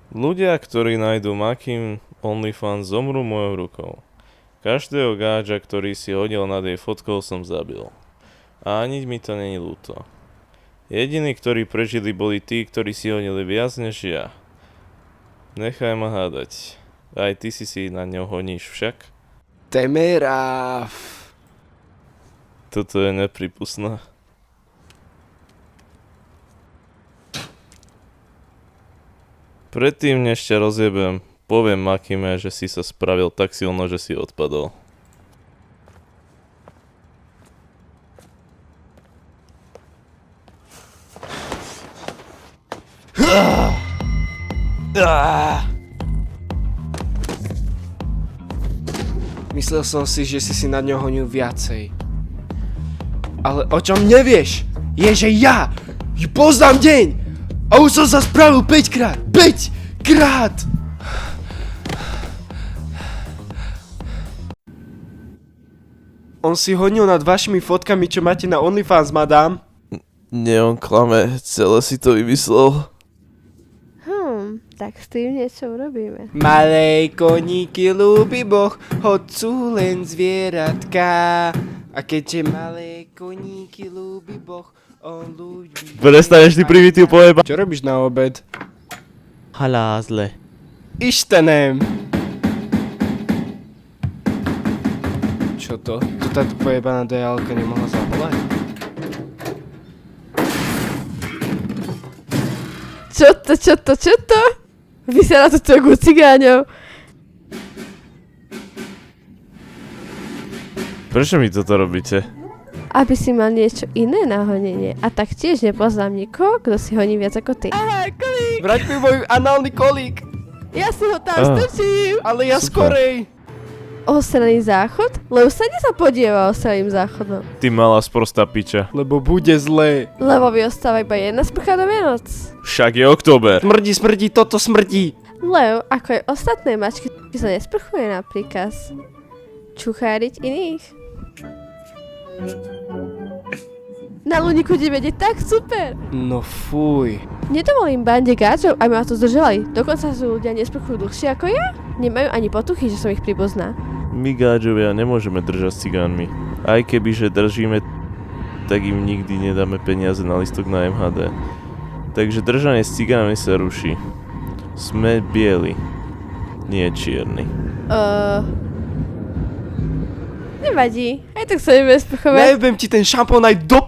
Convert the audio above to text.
Ľudia, ktorí nájdu Makim OnlyFans, zomrú mojou rukou. Každého gáča, ktorý si hodil nad jej fotkou, som zabil. A ani mi to není ľúto. Jediní, ktorí prežili, boli tí, ktorí si hodili viac než ja. Nechaj ma hádať. Aj ty si na ňo honíš však? Temeráv. Toto je nepripustné. Predtým, než ťa rozjebem, poviem Makime, že si sa spravil tak silno, že si odpadol. Myslel som si, že si nad ňou honil viacej. Ale o čom nevieš, je, že ja ju poznám deň a už som sa spravil 5 krát. 5 krát! On si honil nad vašimi fotkami, čo máte na OnlyFans, madám. Nie, on klame, celé si to vymyslel. Tak s tým niečo urobíme. Malé koníky ľúbi Boh, hoď sú len zvieratka. A keďže malé koníky ľúbi Boh, on ľúbi... Prestaneš ty primitív pojeba. Čo robíš na obed? Halázle. Istenem. Čo to? Tu táto pojebaná dejálka nemohla zavolať? Čo to? Vyzerá to trochu cigáňov. Prečo mi toto robíte? Aby si mal niečo iné na honenie. A taktiež nepoznám nikoho, kto si honí viac ako ty. Aha, kolík! Vrať mi môj análny kolík! Ja si ho tam strčím! Ale ja Super. skorej! Ostrený záchod? Lebo sa nezapodieva ostreným záchodom. Ty malá sprostá piča. Lebo bude zlé. Lebo by ostáva iba jedna sprcha do Vianoc. Však je október. Smrdí, toto smrdí. Leo, ako aj ostatné mačky, sa nesprchuje na príkaz čucháriť iných. Na ľudíku ideme je tak super. No fuj. Nedovolím bande gáčov, aby ma tu zdržovali. Dokonca sú ľudia nesprchujú dlhšie ako ja. Nemajú ani potuchy, že som ich príbuzná. My gáčovia nemôžeme držať s cigánmi. Aj keby, že držíme, tak im nikdy nedáme peniaze na listok na MHD. Takže držanie s cigánmi sa ruší. Sme bieli, nie čierni. Nevadí, aj tak sa nebudeme sprchovať. Nejebem ti ten šampón aj do